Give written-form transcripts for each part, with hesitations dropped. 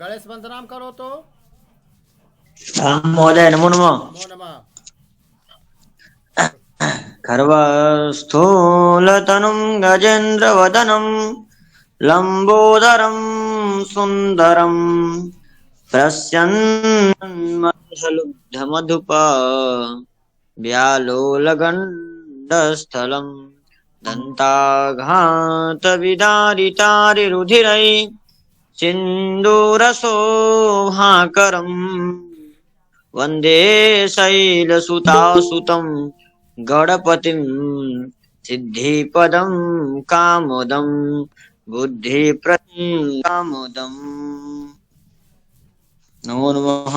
गणेश वंदनाम करो तो। महोदय नमो नमः। नमो नमः। खर्वस्थूलतनुं गजेन्द्रवदनं लम्बोदरं सुन्दरं पश्यन्मधुलुब्धमधुप व्यालोलगण्डस्थलं दन्ताघातविदारितारिरुधिरै सिन्दूरशोभाकरम् वन्दे शैलसुतासुतं गणपतिं सिद्धिपदं कामोदं बुद्धिप्रदं कामोदम्। नमो नमः।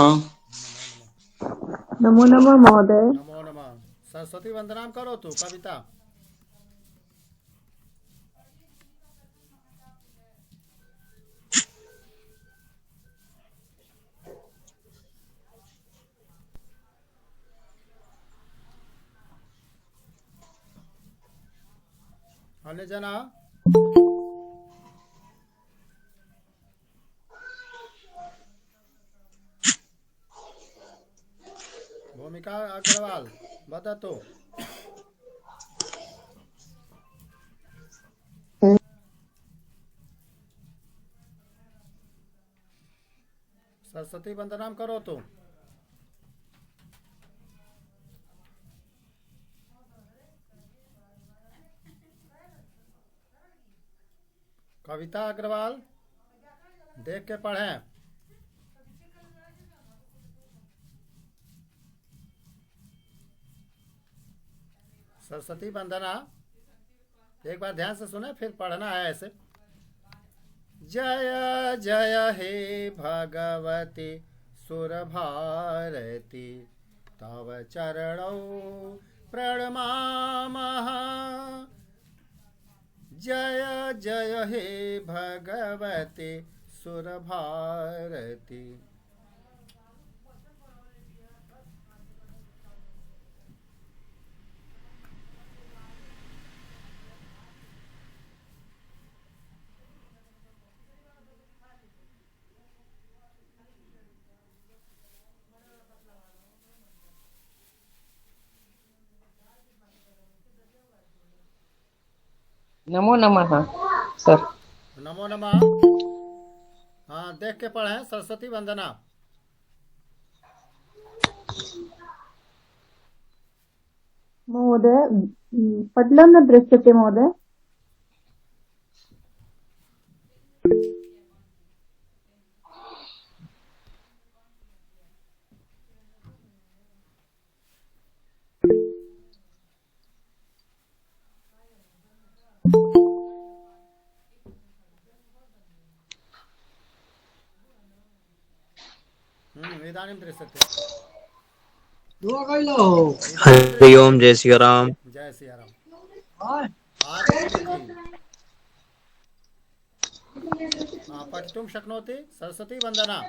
नमो नमः महोदय। नमो नमः। सरस्वती वंदनाम करो तो कविता। अन्य जना भूमिका अग्रवाल वदतु। सरस्वती वंदनाम करो तो। कविता अग्रवाल देख के पढ़ें। सरस्वती वंदना एक बार ध्यान से सुने, फिर पढ़ना है ऐसे। जय जय हे भगवती सुरभारती तव चरणौ प्रणमामः। जय जय हे भगवती सुरभारती। नमो नमः सर। नमो नमः। हाँ, देख के पढ़ें सरस्वती वंदना। महोदय पटलं न दृश्यते महोदय। इदानीं दृश्यते। हरि ओम जय सिया राम। जय सिया राम। आदित्य जी पठितुं शक्नोति सरस्वती वंदना।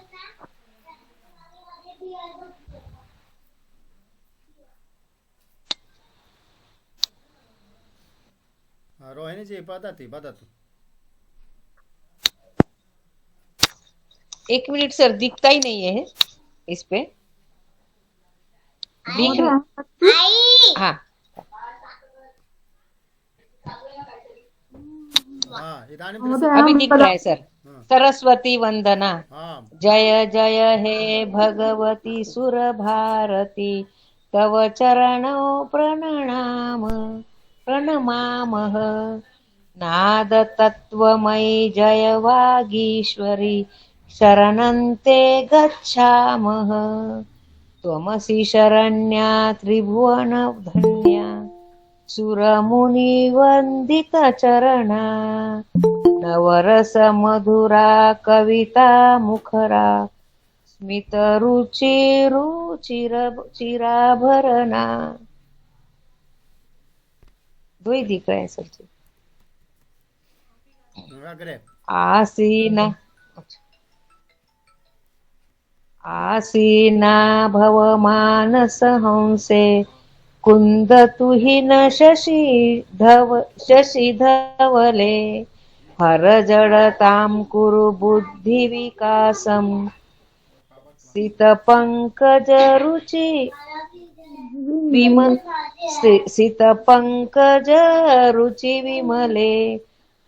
रोहिणी जी वदति वदतु। एक मिनट सर, दिखता ही नहीं है इस पे। दिख हाँ हाँ, इदानीं महोदय अभी दृश्यते। दिख रहा है सर। हाँ सरस्वती वंदना। हाँ। जय जय हे भगवती सुर भारती तव चरणौ प्रणमामः। नाद तत्वमयी जय वागीश्वरी शरणन्ते गच्छामः। त्वमसि शरण्या त्रिभुवन धन्या सुरमुनिवन्दितचरणा नवरस मधुरा कविता मुखरा स्मितरुचिराभरणा। दो ही दिख रहे हैं सर जी। अग्रे। आसीना भवमानस हंसे कुन्दतु हि न शशि धवले हरजडतां कुरु बुद्धिविकासम् सितपङ्कजरुचि सितपङ्कजरुचि विमले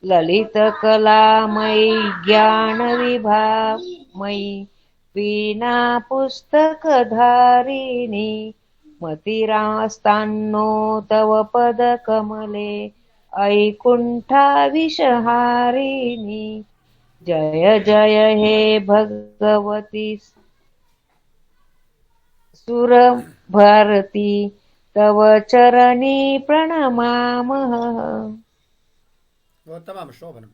ललितकलामयि ज्ञानविभामयि वीणा पुस्तकधारिणि मतिरास्तान्नो तव पदकमले ऐकुण्ठाविषहारिणि जय जय हे भगवती सुरभारती तव चरणी प्रणमामः। वो तमाम शोभन।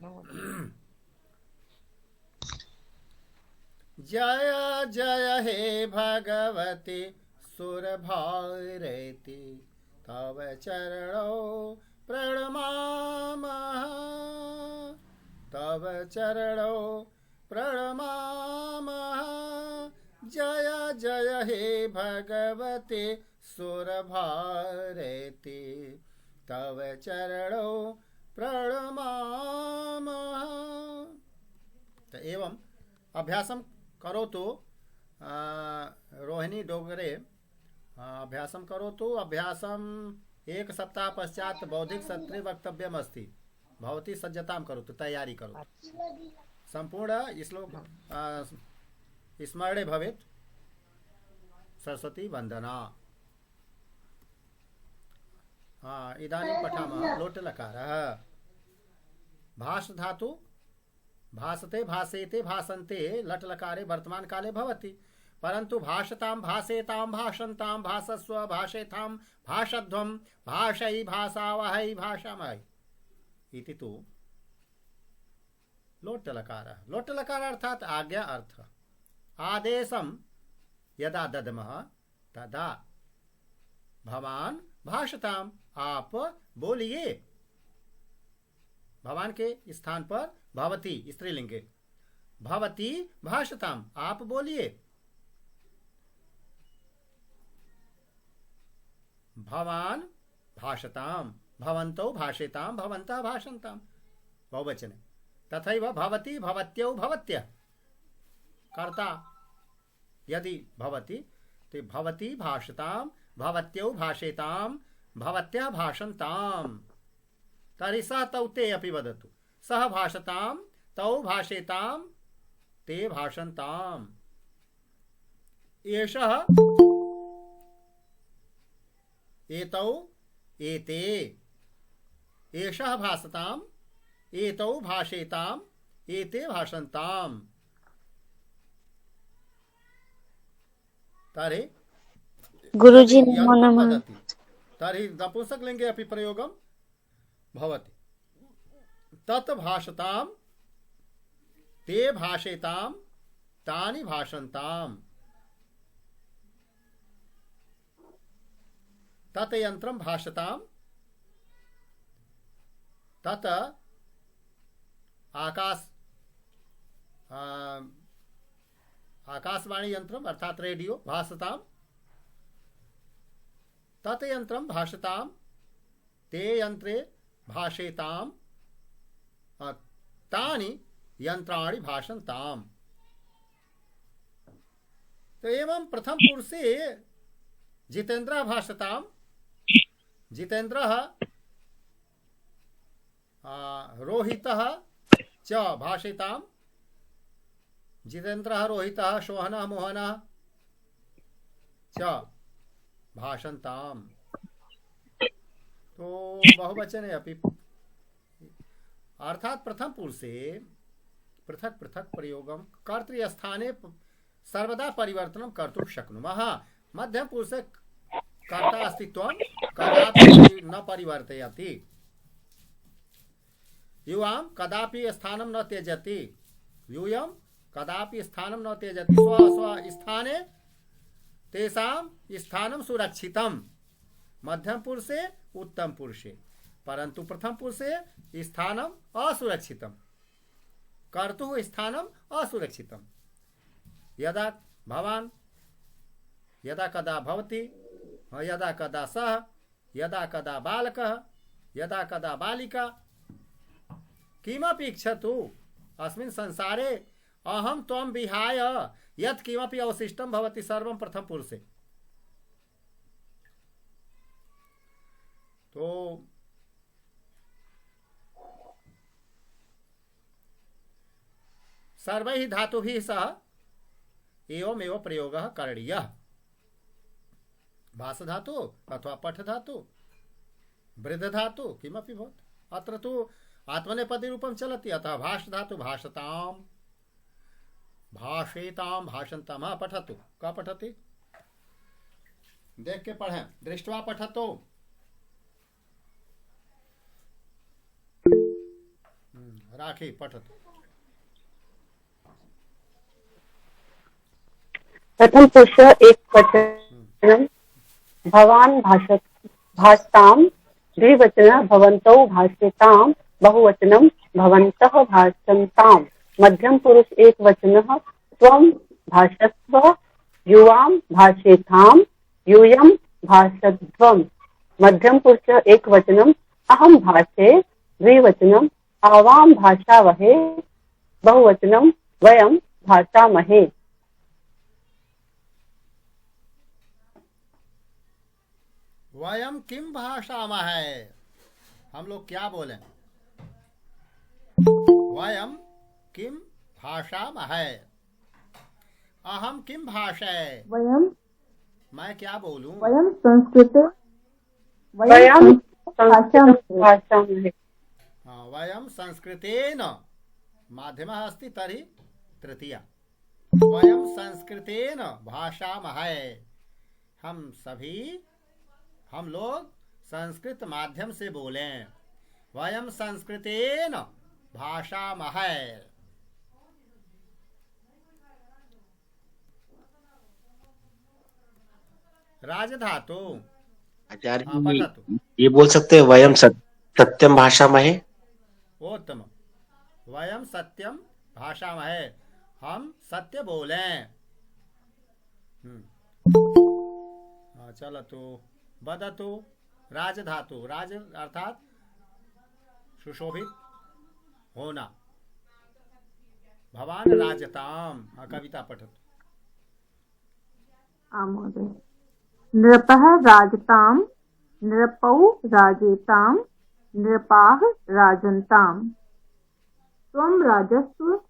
जय जय हे भगवती सुरभारती तव चरणौ प्रणमामः तव चरणौ प्रणमामः। जय जय हे भगवते सुरभारती तव चरणौ प्रणमामः। तो एवं अभ्यासं करोतु रोहिणी डोगरे अभ्यासं करोतु। अभ्यासं एक सप्ताह पश्चात बौद्धिक सत्रे वक्तव्यम् अस्ति। भवती सज्जतां करोतु, तैयारी करोतु। संपूर्ण श्लोक स्मरणे भवेत्। सरस्वती वंदना। इदानीं पठामः लोट्लकारः। भाष धातु भासते भासेते भासन्ते लट्लकारे वर्तमान काले भवति, परंतु भाषतां भासेतां भाषन्तां भाषस्व भाषेतां भाषध्वं भाषै भाषावहै भाषामहै इति तु लोट्लकारः। लोट्लकार अर्थात आज्ञा अर्थ। आदेशं यदा दद्मः तदा भवान भाषताम, आप बोलिए। भवान के स्थान पर भवती स्त्रीलिंगे, भवती भाषताम, आप बोलिए। भवान भाषताम, भवन्तौ भाषेताम, भवन्तः भाषन्ताम बहुवचने। तथैव भवती भवत्यौ भवत्यः कर्ता यदि भवति तो भवती भाषताम, भवत्यौ भाषेताम, भवत्यः भाषन्ताम। तर्हि सः तौ ते अपि वदतु। सः भाषताम, तौ भाषेताम, ते भाषन्ताम। एषः एतौ एते, एषः भाषताम, एतौ भाषेताम, एते भाषन्ताम। तर्हि गुरुजी नमो नमः। तर्हि नपुंसकलिंगे अपि प्रयोगं भवति। तत् भाषताम, ते भाषेताम, तानि भाषन्ताम। तत् यंत्रं भाषताम, तत् आकाशवाणी यंत्रम अर्थात रेडियो भाषताम। तत् यंत्रम भाषताम, ते यंत्रे भाषेताम, तानि यंत्राणि भाषन्ताम। तो एवं प्रथम पुरुषे जितेन्द्रः भाषताम, जितेन्द्रः रोहितः च भाषेताम, जितेन्द्रः रोहितः सोहनः मोहनः च भाषन्ताम। तो बहुवचने अपि अर्थात प्रथम पुरुषे पृथक पृथक प्रयोगं कर्तृस्थाने सर्वदा परिवर्तनं कर्तुं शक्नुमः। मध्यम पुरुषे कर्ता अस्तित्वं कदापि न परिवर्तयति। युवां कदापि स्थानं न त्यजति, यूयं कदापि स्थानं न त्यजति। स्व स्व स्थाने तेषां स्थानं सुरक्षितं। मध्यम पुरुषे उत्तम पुरुषे, परंतु प्रथम पुरुषे स्थानम् असुरक्षितं, कर्तुः स्थानम् असुरक्षितं। यदा भवान्, यदा कदा भवती, यदा कदा सः, यदा कदा बालकः, यदा कदा बालिका, किमपि इच्छतु अस्मिन् संसारे अहं त्वं विहाय यत् किमपि अवशिष्टं भवति सर्वं प्रथम पुरुषे। तो सर्वैः धातुभिः सह एवमेव प्रयोगः करणीयः। भास धातु अथवा पठ धातु वृद्ध धातु किमपि भवति। अत्र तु आत्मनेपदी रूपं चलति, अतः भाष धातु भाषतां भाषेतां भाषन्तां। हाँ पठतु। का पठति? देख के पढ़ें। दृष्ट्वा पठतो। राखी पठतु। प्रथम पुरुष एक वचनम भवान भाषताम, द्विवचन भवन्तौ भाष्यताम, बहुवचनम भवन्तः भाषन्ताम। मध्यम पुरुष एक वचनः त्वं भाषस्व, युवाम भाषेताम, यूयम भाषध्वम। मध्यम पुरुष एक वचनम अहम भाषे, द्विवचनम आवाम भाषावहे, बहुवचनम वयम भाषामहे। वयम किम भाषामहे, हम लोग क्या बोलें? वयम किम भाषामहे, अहम किम भाषे, वयम मैं क्या बोलूं? वयम संस्कृते वयम भाषामहे। वयम संस्कृतेन, माध्यमः अस्ति तर्हि तृतीया। वयम संस्कृतेन भाषामहे, हम लोग संस्कृत माध्यम से बोलें। वयम संस्कृतेन भाषामहे। राजधातु आचार्य हाँ, जी, पठतु। ये बोल सकते हैं वयम सत्यम भाषामहे। उत्तम। वयम सत्यम भाषामहे, हम सत्य बोलें। चलतु। वदतु। राजधातु, राज अर्थात सुशोभित होना। भवान राजताम। कविता पठतु। महोदय। नृपः राजताम, नृपौ राजेताम, नृपाः राजन्ताम। त्वं राजस्व,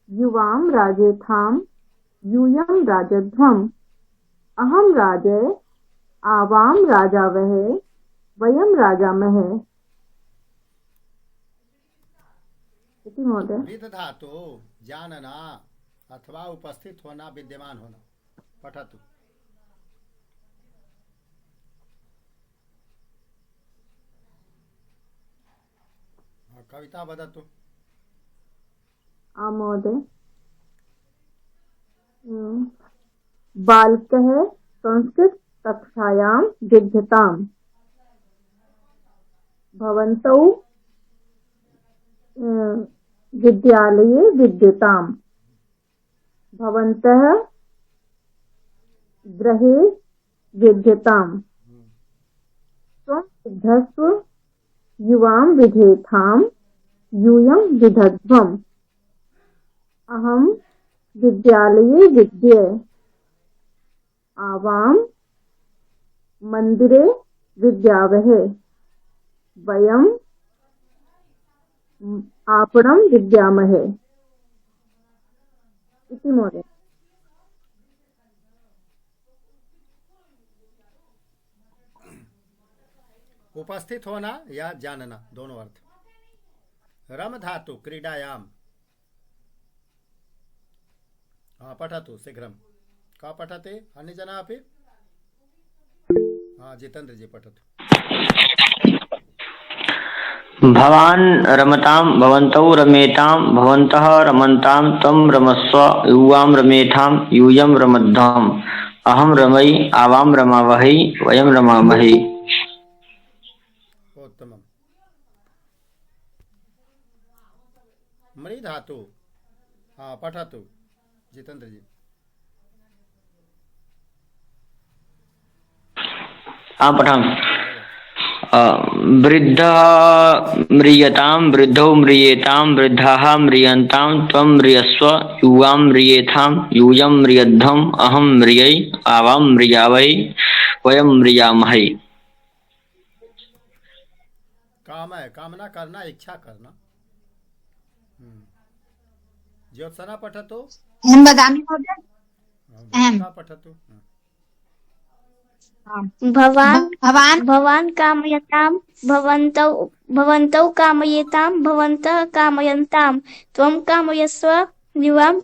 युवां राजेथाम, यूयं राजध्वम्। अहं राजे, आवां राजावहे, वयं राजामहे। इति महोदय। विद धातु जानना अथवा उपस्थित होना, विद्यमान होना। पठतु। कविता वदतु। महोदय। बालकः संस्कृत कक्षायां विद्यताम्। भवन्तौ विद्यालये विद्यताम्। भवन्तः गृहे विद्यताम्। त्वं विद्धस्व, युवां विधेथाम्, यूयं विधध्वम्। अहं विद्यालये विद्ये, आवां मंदिरे विद्यावहे, वयं आपणं विद्यामहे। इति महोदय। उपस्थित होना या जानना दोनों अर्थ। रम धातु क्रीडायाम। पठतु शीघ्रं। का पठते अन्य जना अपि? जितेंद्र जी पठतु। भवान रमतां, भवन्तौ रमेतां, भवन्तः रमन्तां, त्वं रमस्व, युवां रमेथां, यूयं रमध्वम्। अहं रमै, आवां रमावहै, वयं रमामहे। उत्तमम्। मृ धातु पठतु जितेंद्र जी। पठामि। वृद्धः म्रियतां वृद्धौ म्रियेतां वृद्धाः म्रियन्तां त्वं म्रियस्व युवां म्रियेथां यूयं म्रियध्वम् अहं म्रियै आवां म्रियावै वयं म्रियामहे। काम है कामना करना, इच्छा करना। ज्योत्सना पठतु। अहं वदामि महोदय। अहं पठतु। भवान् भवान् भवान् कामयतां भवन्तौ कामयेतां भवन्तः कामयन्तां त्वं कामयस्व युवां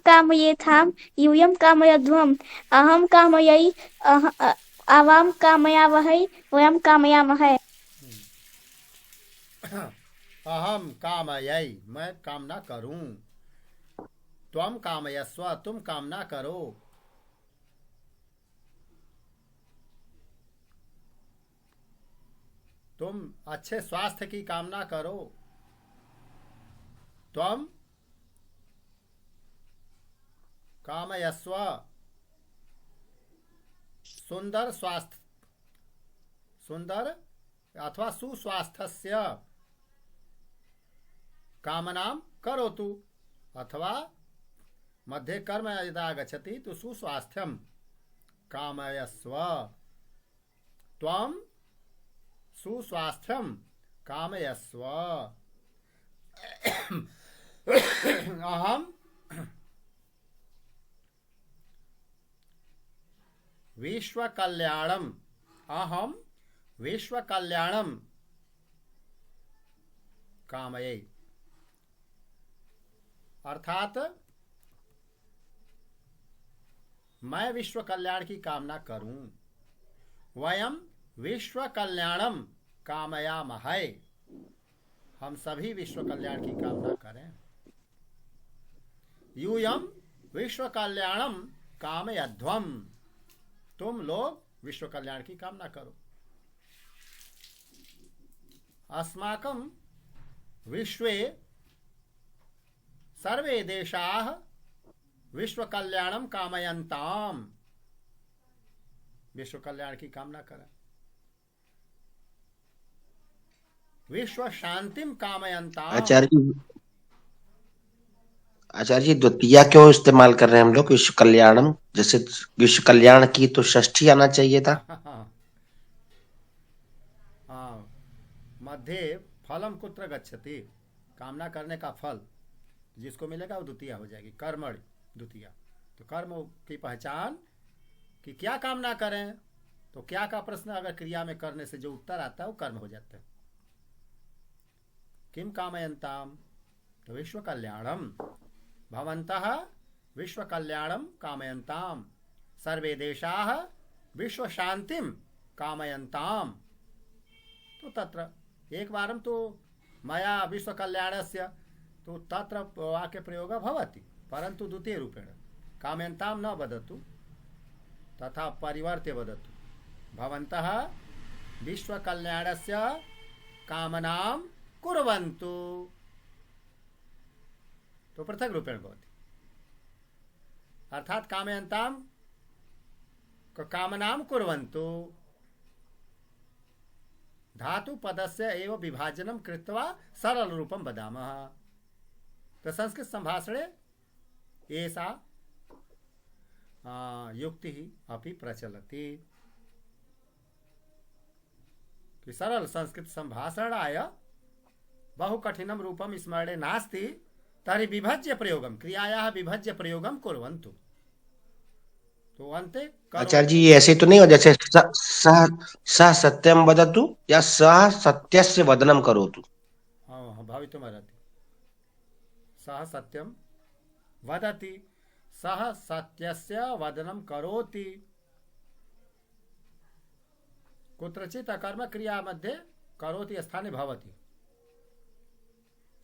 कामयेथां यूयं कामयध्वम् अहं कामयै आवां कामयावहै वयं कामयामहे। अहम कामयै, मैं कामना करूं। त्वम कामयस्व, तुम कामना करो। तुम अच्छे स्वास्थ्य की कामना करो। त्वम कामयस्व, सुंदर स्वास्थ्य, सुंदर अथवा सुस्वास्थ्यस्य कामनां करोतु, अथवा मध्ये कर्म यदा आगच्छति तो सुस्वास्थ्यं कामयस्व। त्वं सुस्वास्थ्यं कामयस्व। अहम विश्व कल्याणम, अहम विश्व कल्याणम कामये, अर्थात मैं विश्व कल्याण की कामना करूं। वयम विश्व कल्याणम कामयामहे, हम सभी विश्व कल्याण की कामना करें। यूयम विश्व कल्याणम कामयध्वम, तुम लोग विश्व कल्याण की कामना करो। अस्माकं विश्वे सर्वे देशाः विश्व कल्याणम कामयन्ताम, विश्व कल्याण की कामना करें। विश्व शांतिम कामयन्ताम। आचार्य जी द्वितीया क्यों इस्तेमाल कर रहे हैं हम लोग? विश्व कल्याणम, जैसे विश्व कल्याण की तो षष्ठी आना चाहिए था। हाँ, मध्य फलम कुत्र गच्छति, कामना करने का फल जिसको मिलेगा वो द्वितीया हो जाएगी, कर्मणि द्वितीया। तो कर्म की पहचान कि क्या कामना करें, तो क्या का प्रश्न अगर क्रिया में करने से जो उत्तर आता है वो कर्म हो जाता है। किम कामयन्ताम, तो विश्व कल्याणम, भवन्तः विश्व कल्याणम कामयन्ताम, सर्वे देशाः विश्व शांतिम कामयन्ताम। तो तत्र एक बारम तो मया विश्व कल्याणस्य, तो तत्र वाक्य प्रयोग भवति, परंतु द्वितीय रूपेण कामयन्तां न वदतु, तथा परिवर्त्य वदतु। भवन्तः विश्व कल्याणस्य कामनां कुर्वन्तु, तो पृथक रूपेण भवति। अर्थात कामयन्तां कामनां कुर्वन्तु, धातु पदस्य एव विभाजनं कृत्वा सरल रूपं वदामः। तो संस्कृत संभाषणे एषा युक्ति अपि प्रचलति कि सरल संस्कृत संभाषणाय बहु कठिनं रूपं स्मरणे नास्ति, तर्हि विभज्य प्रयोगं, क्रियायाः विभज्य प्रयोगं कुर्वन्तु। तो अन्ते आचार्य जी ये ऐसे तो नहीं हो जैसे सः सत्यम वदतु या सः सत्यस्य वदनं करोतु। हाँ, भवितुमर्हति। सः सत्यं वदति, सः सत्यस्य वदनं करोति। कुत्रचित् अकर्म क्रिया मध्ये करोति स्थाने भवति।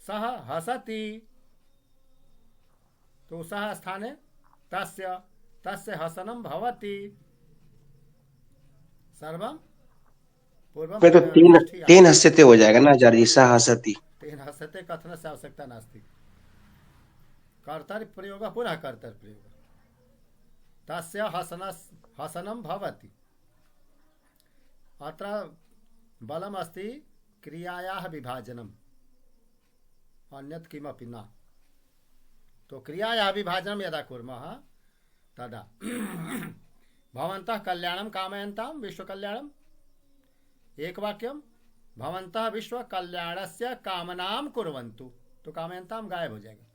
सः हसति, तो सः स्थाने तस्य, तस्य हसनं भवति। सर्वं पूर्वं तो तीन हस्यते हो जाएगा ना आचार्य, सः हसति। तेन हसते कथनस्य आवश्यकता नास्ति। कर्तरि प्रयोग पुनः कर्तरि प्रयोग, तस्य हसनं भवति। अत्र बलम अस्ति क्रियायाः विभाजनम, अन्यत् किमपि न। तो क्रियायाः विभाजनम यदा कुर्मः तदा भवन्तः कल्याणं कामयन्तां विश्वकल्याणम्, एक वाक्यम भवन्तः विश्व कल्याणस्य कामनाम कुर्वन्तु, तो कामयन्तां गायब हो जाएगा।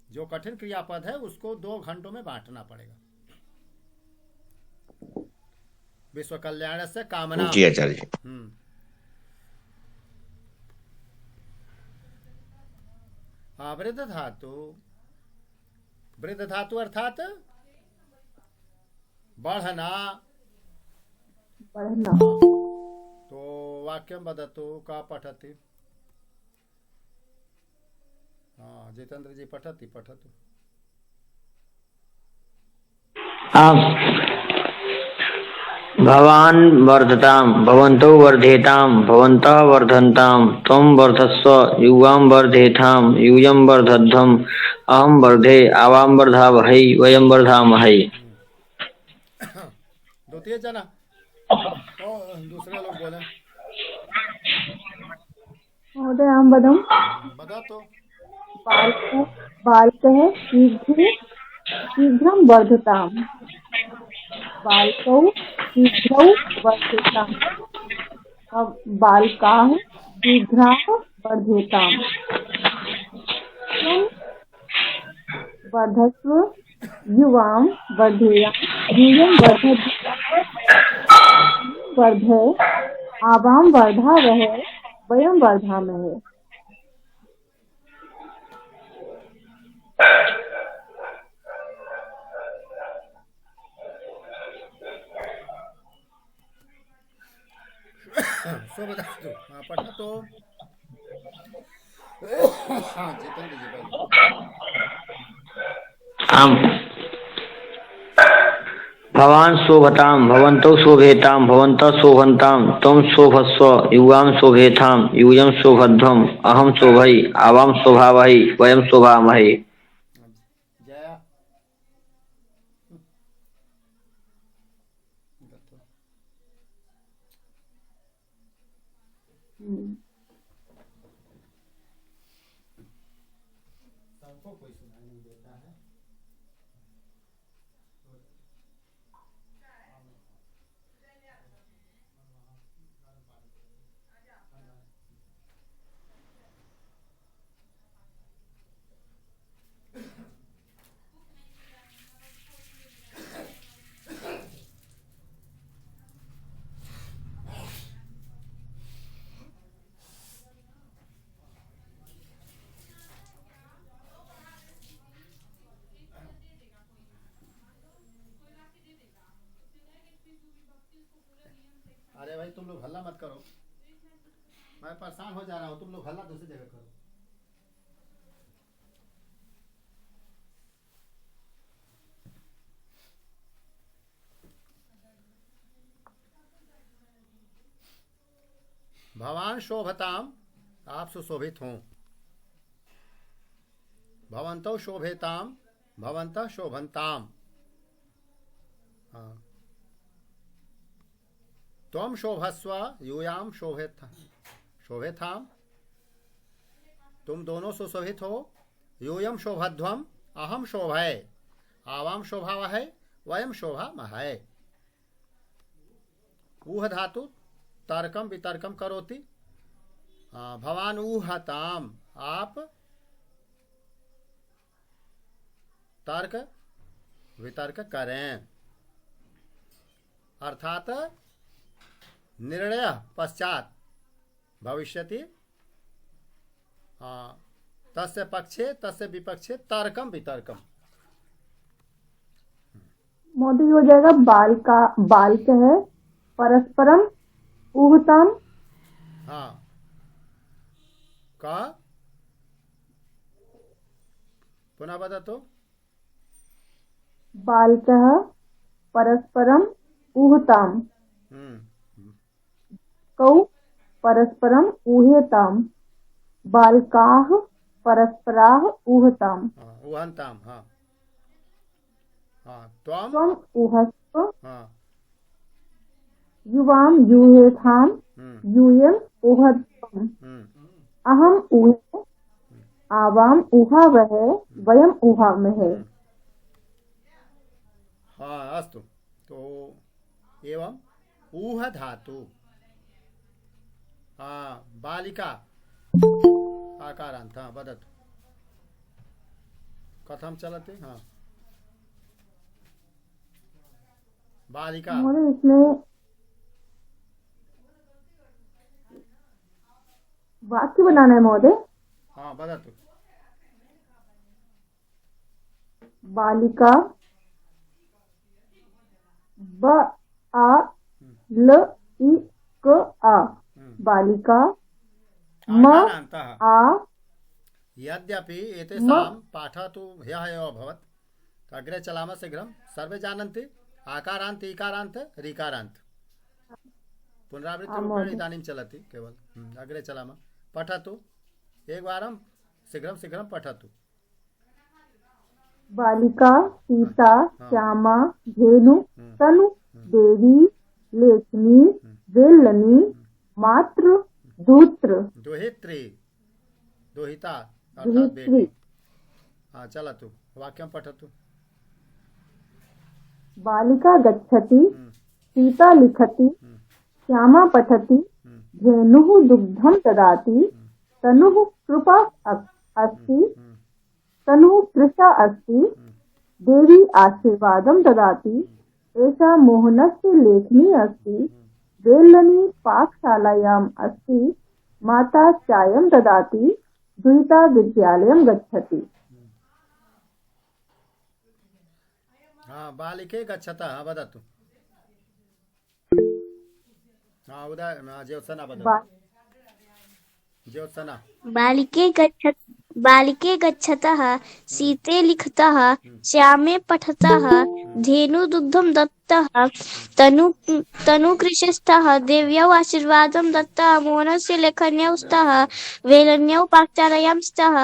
जो कठिन क्रियापद है उसको 2 घंटों में बांटना पड़ेगा। विश्व कल्याणस्य कामनाम। जी आचार्य जी। वृद्ध धातु, वृद्ध धातु अर्थात बढ़ना। बढ़ना। तो वाक्यम वदतु का पठति। जितेंद्र जी पठति, पठतु। भवान् वर्धतां, भवन्तौ वर्धेतां, भवन्तः वर्धन्तां, त्वं वर्धस्व, युवां वर्धेतां, यूयं वर्धध्वम्, अहं वर्धे, आवां वर्धावहै, वयं वर्धामहे। द्वितीय जना दूसरे लोग बोले। महोदय अहं वदम्। वदतु। बालकः शीघ्रं वर्धताम्, बालकौ शीघ्रं वर्धेताम्, बालकाः शीघ्राः वर्धेताम्, त्वं वर्धस्व, युवां वर्धेयाम्, यूयं वर्धे, आवां वर्धावहे, वयं वर्धामहे। शोभधातु पठतु। जितेंद्र जी बोलो। आम्। भवान् शोभतां, भवन्तौ शोभेतां, भवन्तः शोभन्तां, त्वं शोभस्व, युवां शोभेतां, यूयं शोभध्वम्, अहं शोभै, आवां शोभावहै, वयं शोभामहे। जया। सबको कोई सुनाई नहीं देता है। अरे भाई तुम लोग हल्ला मत करो, मैं परेशान हो जा रहा हूँ। तुम लोग हल्ला दूसरी जगह करो। भवान शोभताम, आप सुशोभित हों। भवन्तौ शोभेताम, भवन्तः शोभन्ताम। हाँ। त्वं शोभस्व, यूयां शोभेताम, तुम दोनों सुशोभित हो। यूयं शोभध्वम, अहम शोभय, आवाम शोभावहै, वयम शोभामहे। ऊह धातु तर्कम वितर्कम करोति। भवान ऊहताम, आप तर्क वितर्क करें, अर्थात निर्णय पश्चात भविष्यति। तस्य पक्षे तस्य विपक्षे तर्कम वितर्कम। मोदी हो जाएगा बालक है परस्परम ऊहताम। हाँ का पुनः बता तो। बालकः परस्परम ऊहताम, कौ परस्परम ऊहेताम, बालकाः परस्पराः ऊहताम। ऊहन्ताम। हाँ हाँ। त्वम ऊहस्व, हाँ युवां यूयेथां यूयम् ऊहध्वम् अहम् ऊहे आवाम् ऊहावहे वयम् ऊहामहे। हाँ अस्तु। तो एवं ऊह धातु बालिका आकारान्त वदतु कथं चलति। हाँ बालिका महोदय इसमें वाक्य बनाना है महोदय। हाँ वदतु। बालिका ब आ ल इ क आ बालिका म आकारान्तः। आ यद्यपि एतेषां पाठः तु ह्यः एव अभवत् अग्रे चलामः शीघ्रं। सर्वे जानन्ति आकारान्त इकारान्त ऋकारान्त पुनरावृत्तिरूपेण इदानीं चलति केवल। अग्रे चलामः। पठतु एकवारं शीघ्रं शीघ्रं पठतु। बालिका सीता श्यामा धेनु तनु देवी लेखनी वेल्लनी मातृ दूत्र दुहित्री दुहिता अर्थात बेटी। हाँ चलतु वाक्यं पठतु। बालिका गच्छति सीता लिखति श्यामा पठति धेनुः दुग्धं ददाति तनुः कृपा अस्ति तनुः कृशा अस्ति देवी आशीर्वादं ददाति एषा मोहनस्य लेखनी अस्ति वेल्लनी पाकशालायाम् अस्ति माता चायं ददाति दुहिता विद्यालयं गच्छति। हाँ बालिके गच्छतः वदतु। हाँ उदय ज्योत्सना वदतु। ज्योत्सना बालिके गच्छतः सीते लिखतः श्यामे पठतः धेनु दुग्धं दत्तः तनु कृशस्तः देव्यौ आशीर्वादं दत्तः मोहनस्य लेखन्यौ स्तः वेलन्यौ पाकशालायां स्तः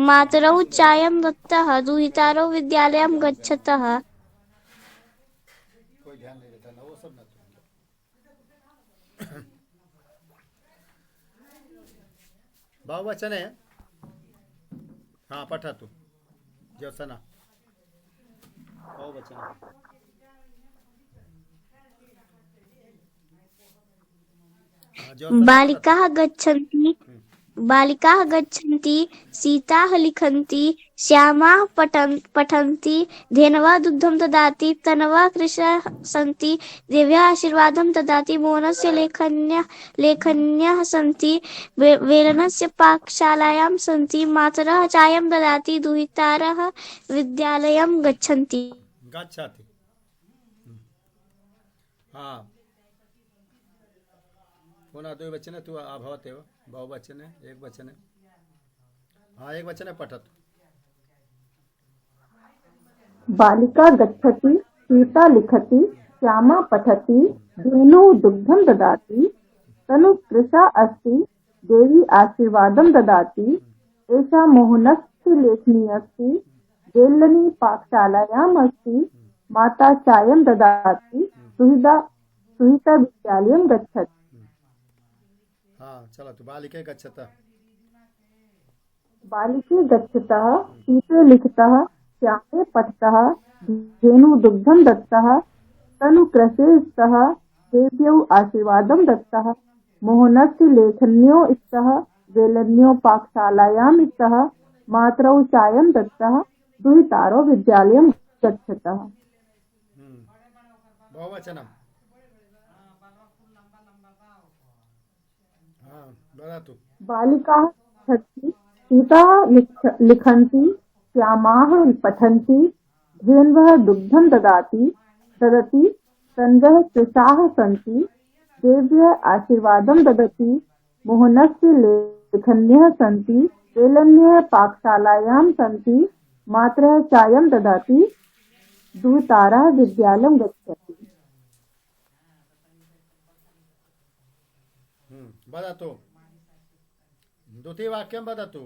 मातरौ चायं दत्तः दुहितारौ विद्यालयं गच्छतः। कोई ध्यान नहीं देता ना वो सब ना। बहुवचने हाँ पठतु ज्योत्सना बहुवचने। बालिकाः गच्छन्ति सीताः लिखन्ति श्यामाः पठन्ति धेनवः दुग्धं ददाति तनवः कृशः सन्ति देव्यः आशीर्वादं ददाति मोहनस्य लेखन्यः सन्ति वेलनस्य पाकशालायां सन्ति मातरः चायं ददाति दुहितारः विद्यालयं गच्छन्ति। हाँ पुनः द्विवचने तु अभवत् एव बहुवचने एकवचने। हाँ एकवचने पठतु। बालिका गच्छति सीता लिखति श्यामा पठति धेनुः दुग्धं ददाति तनु कृशा अस्ति देवी आशीर्वादं ददाति एषा मोहनस्य लेखनी अस्ति वेल्लनी पाकशालायाम् अस्ति माता चायं ददाति दुहिता विद्यालयं गच्छति। हाँ चलतु बालिके गच्छतः। बालिके गच्छतः सीते लिखतः श्यामे पठतः धेनुः दुग्धं दत्तः तनु कृशे स्तः देव्यौ आशीर्वादं दत्तः मोहनस्य लेखन्यो स्तः वेलन्यो पाकशालायां स्तः मातरौ चायं दत्तः दुहितारौ विद्यालयं गच्छतः। बहुवचनम्। बालिकाः पठन्ति सीता लिखन्ति श्यामाः पठन्ति धेन्वः दुग्धं ददति तन्वः कृशाः सन्ति देव्यः आशीर्वादं ददति मोहनस्य लेखन्यः सन्ति वेलन्यः पाकशालायां सन्ति मातरः चायं ददाति दुहितारः विद्यालयं गच्छति। वदतु द्वितीयवाक्यं वदतु।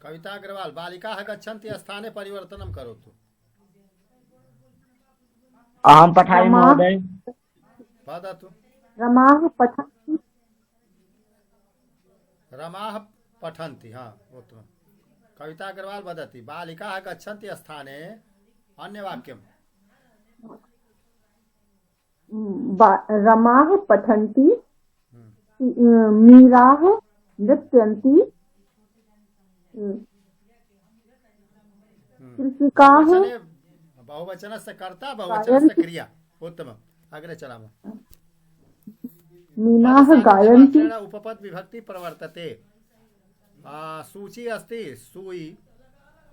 कविता अग्रवाल बालिकाः गच्छन्ति स्थाने परिवर्तनं करोतु। अहम पठामि रमाः महोदय। वदतु। रमाः पठन्ति रमाः पठन्ति, हाँ उत्तमं। कविता अग्रवाल वदति बालिकाः गच्छन्ति स्थाने अन्यवाक्यम्। रमाः पठन्ति, मीराः नृत्यन्ति, कृषिकाः बहुवचनस्य कर्ता बहुवचनस्य क्रिया। उत्तमम्, अग्रे चलामः। मीनाः गायन्ति। उपपद विभक्ति प्रवर्तते। सूची अस्ति, सुई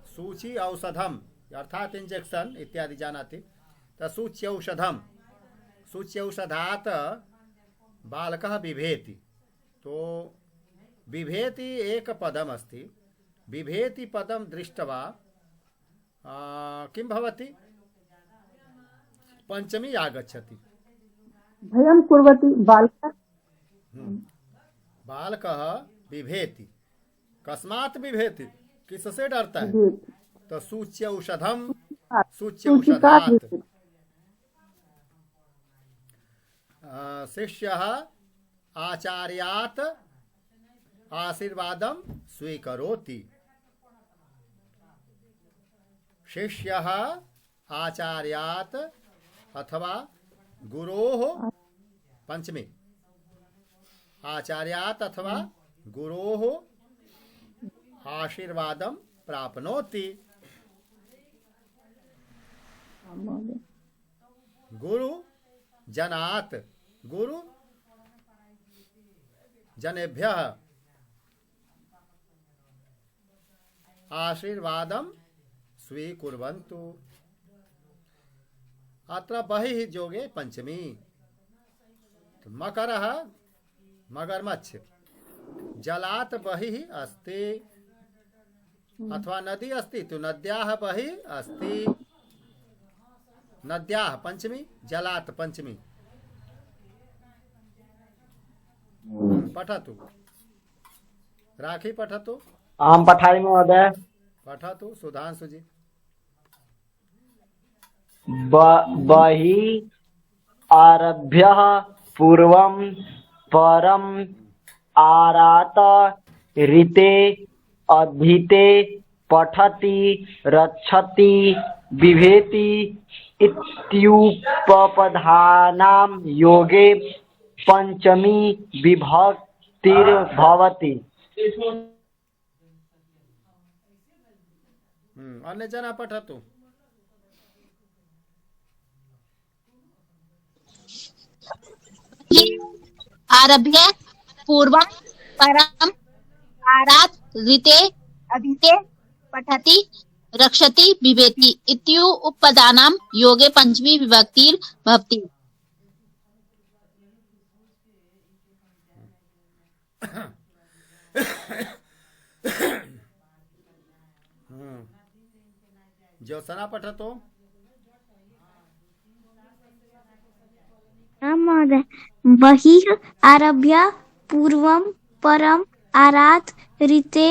सूची औषधम अर्थात इंजेक्शन इत्यादि जानाति। सूच्यौषधम, सूच्यौषधात् बालकः बिभेति। तो बिभेति एक पदम अस्ति। बिभेति पदम दृष्ट्वा किं भवति? पंचमी आगच्छति। भयं कुर्वति बालकः। बालकः बिभेति। कस्मात् बिभेति? किससे डरता है? तो सूच्यौषधम, सूच्यौषधात्। शिष्यः आचार्यात् आशीर्वादं स्वीकरोति। शिष्यः आचार्यात् अथवा गुरोः, पंचमी, आचार्यात् अथवा गुरोः आशीर्वादं प्राप्नोति। गुरु जनात्, गुरु जनेभ्यः आशीर्वादं स्वीकुर्वन्तु। अत्र बहिः जोगे पंचमी। मकरः मगरमच्छ, जलात् बहिः अस्ति अथवा नदी अस्ति तो नद्याः बहिः अस्ति। नद्याः पंचमी, जलात् पंचमी। पठतु राखी, पठतु। अहम पठामि महोदय। पठतु सुधांशु जी। बहि आरभ्य पूर्वं परम आरात ऋते अधीते पठति रक्षति बिभेति इत्युपपदानां योगे पंचमी विभक्तिर्भवति। अन्य जना पठतु। आरभ्य पूर्वं परम आरात ऋते अधीते पठति रक्षति बिभेति इत्युपपदानां योगे पंचमी विभक्तिर्भवति। ज्योत्सना पठतु। महोदय, बहिः आरभ्य पूर्वं परम आरात् ऋते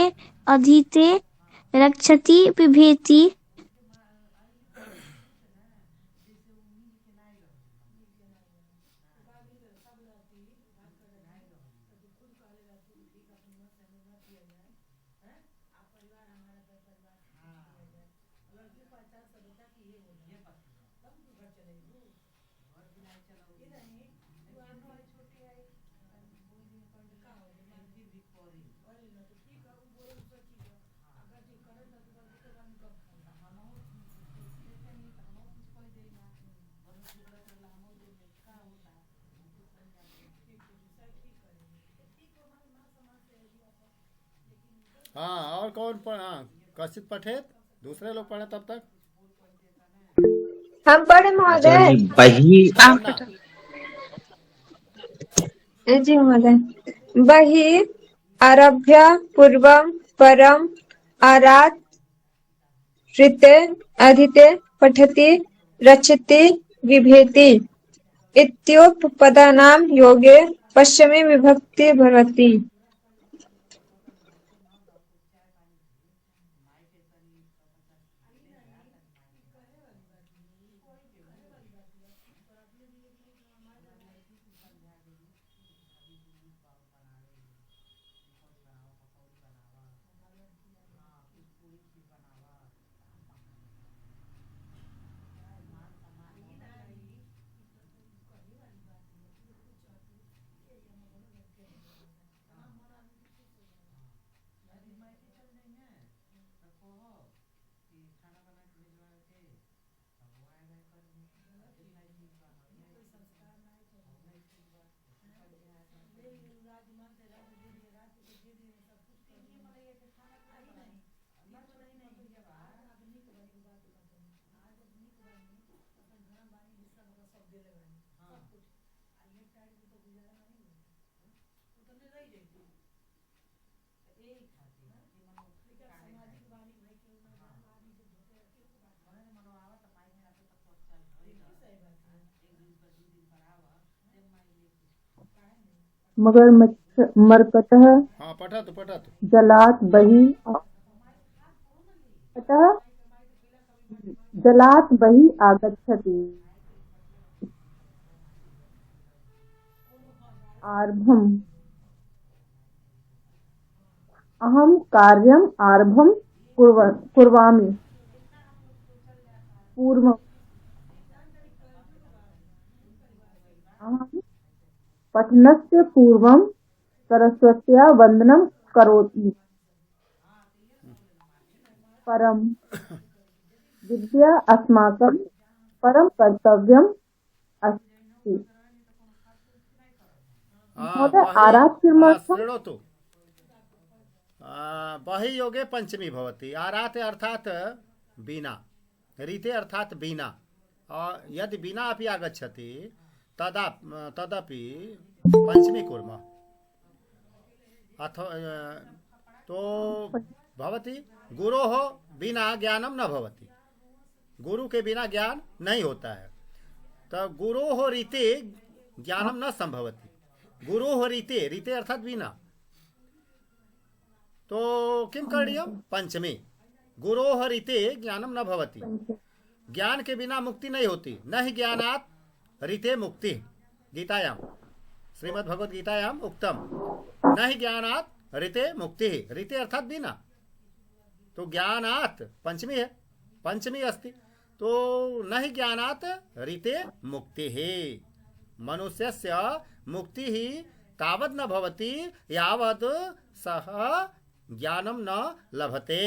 अधीते रक्षति बिभेति हाँ, और कौन हाँ, कशित पठेत, दूसरे लोग पढ़े तब तक। हम पढ़े महोदय। बही जी महोदय। बहि आरभ्य पूर्वं परम आरात् ऋते अधीते पठति रक्षति बिभेति इत्युपपदानां योगे पंचमी विभक्ति भवति। मगरमच्छ मरकटः हाँ पठतु पठतु। जलात् बहिः अतः जलात् बहिः आगच्छति। आरभम् अहं कार्यम् आरभं कुर्वामि। पूर्वम् अहं पठनस्य पूर्वं सरस्वत्याः वन्दनं करोमि। परं विद्या अस्माकं परं कर्तव्यम् अस्ति। महोदय आरात् किमर्थम्? शृणोतु। बहि योगे पंचमी भवति। आराते अर्थात बीना, रीते अर्थात बीना। यदि बीना अपि आगच्छति तदपि पंचमी कुर्मः। तो भवति गुरोः बिना ज्ञानम न भवति। गुरु के बिना ज्ञान नहीं होता है। तो गुरोः रीते ज्ञानम न संभवति। गुरोः रीते, रीते अर्थात बिना। तो किं करणीयं? पंचमी। गुरोः रीते ज्ञानम न भवति। ज्ञान के बिना मुक्ति नहीं होती। न ही ज्ञानात् रीते मुक्ति। गीतायां, श्रीमद् भगवद गीतायां उक्तम, न ही ज्ञानात् रीते मुक्ति। रीते अर्थात बिना। तो ज्ञानात् पंचमी है, पंचमी अस्ति। तो न ही ज्ञानात् रीते मुक्ति है। मनुष्यस्य मुक्ति ही तावत् न भवति यावत् सः ज्ञानम न लभते।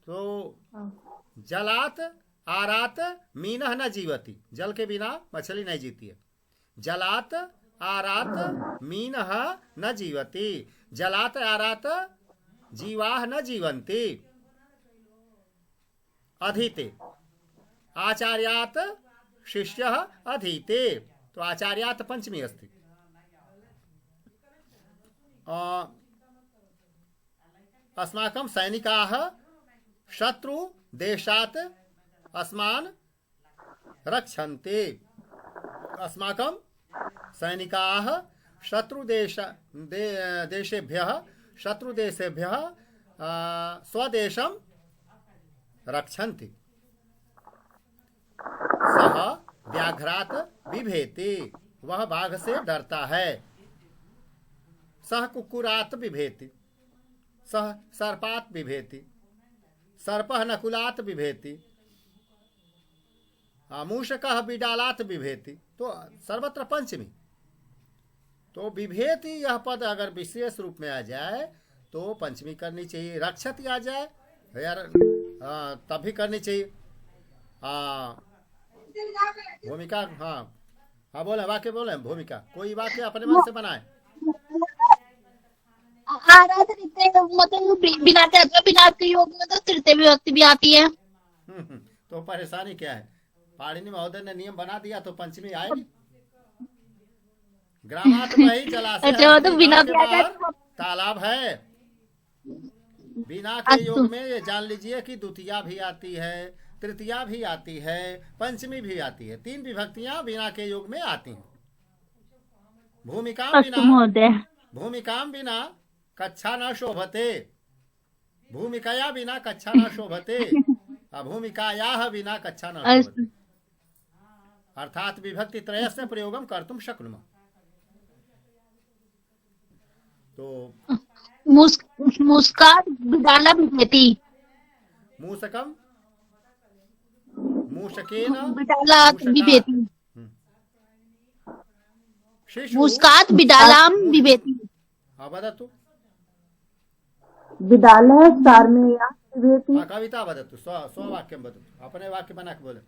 तो जलात् आरात मीनः न जीवति। जल के बिना मछली नहीं जीती है। जलात् आरात मीनः न जीवति। जलात् आरात जीवाः न जीवन्ति। अधीते आचार्यात् शिष्यः अधीते। तो आचार्यात् पंचमी अस्ति। अस्माकं सैनिकाः शत्रु देशात् अस्मान् रक्षन्ते। अस्माकं सैनिकाः देशेभ्यः स्वदेशं रक्षन्ति। सः व्याघ्रात् बिभेति। वह बाघ से डरता है। सः कुक्कुरात् बिभेति। सः सर्पात् बिभेति। सर्पः नकुलात् बिभेति। मूषकः बिडालात् बिभेति। तो सर्वत्र पंचमी। तो बिभेति यह पद अगर विशेष रूप में आ जाए तो पंचमी करनी चाहिए। रक्षति आ जाए यार तब भी करनी चाहिए। भूमिका, हाँ बोले, वाक्य बोले। भूमिका कोई वाक्य अपने मन से बनाए। मतलब बिना के योग में तो तृतीय विभक्ति भी आती है। तो परेशानी क्या है? पाणिनि महोदय ने नियम बना दिया तो पंचमी आएगी। ग्रामात वही जलाशय तो बिना तालाब है। बिना के योग में ये जान लीजिए कि द्वितीया भी आती है, तृतीया भी आती है, पंचमी भी आती है। 3 विभक्तियां बिना के योग में आती हैं। भूमिकाम बिना कक्षा न शोभते। भूमिकया बिना कक्षा न शोभते। भूमिकायाः बिना कक्षा न शोभते। अर्थात विभक्ति त्रयस्य प्रयोगम कर्तुम शक्नुमः। तो मुस्कात बिडाला बिभेति। मूषकम मूषकेन बिडाला बिभेति। शिशु मुस्कात बिडालाम बिभेति। वदतु। बिडालः सार्मेया बिभेति कविता वदतु स्ववाक्यं वदतु अपने वाक्य बना के बोले।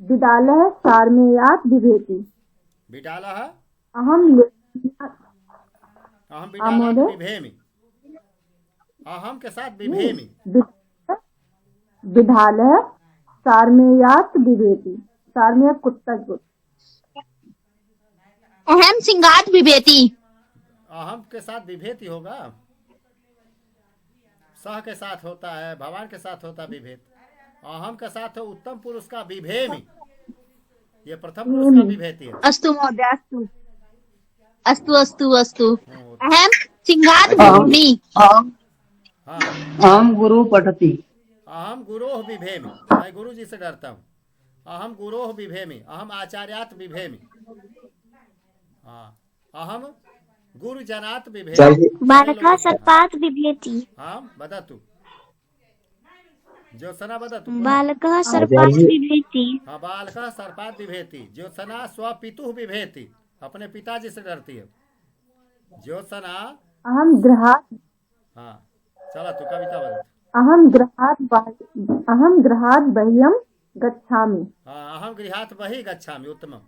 विडालः सारमेयात् बिभेति बिडालः अहं बिडालात् बिभेमि अहम के साथ बिभेमि विडालः सारमेयात् बिभेति सारमेय कुत्ता को अहम सिंगात बिभेति अहम के साथ विभेति होगा, सह के साथ होता है, भगवान के साथ होता है विभेद। अहम के साथ है उत्तम पुरुष का विभेमि, ये प्रथम पुरुष का विभेति है। अस्तु महोदय अस्तु अस्तु अस्तु अस्तु अहम सिंगात बिभेमि अहम गुरु पठति अहम गुरोह बिभेमि, मैं गुरु जी से डरता हूँ। अहम गुरोह बिभेमि अहम आचार्यात बिभेमि अहम गुरुजनात् बिभेमि बालकः सर्पात् बिभेति वदतु ज्योत्सना वदतु बालकः सर्पात् बिभेति बालकः सर्पात् बिभेति ज्योत्सना स्वपितुः बिभेति, अपने पिताजी से डरती है ज्योत्सना। अहम गृहात् चला तू कविता वदतु। अहम गृहात् बह्यं गच्छामि अहम गृहात् बहिः गच्छामि, उत्तमम,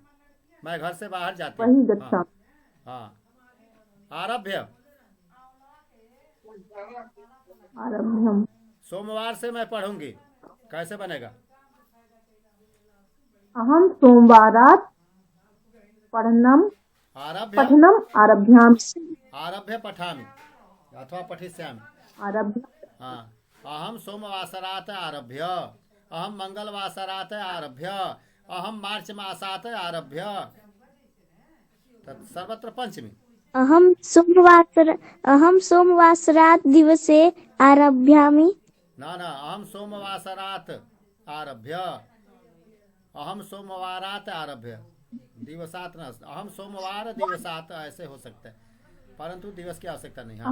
मैं घर से बाहर जाती बहिः गच्छामि। आरभ्य आरभ्यम सोमवार से मैं पढ़ूंगी, कैसे बनेगा? अहम सोमवारात् पठनम आरभ्यामि आरभ्य पठामि अथवा पठिष्यामि आरभ्य। अहम सोमवासरात् आरभ्य अहम मंगलवासरात् आरभ्य अहम मार्च मासात् आरभ्य सर्वत्र पंचमी। अहम सोमवासरात् दिवसे आरभ्यामि न अहम सोमवासरात् आरभ्य अहम सोमवारात् आरभ्य दिवसात न, अहम सोमवार दिवसात ऐसे हो सकता है, परंतु दिवस की आवश्यकता नहीं है।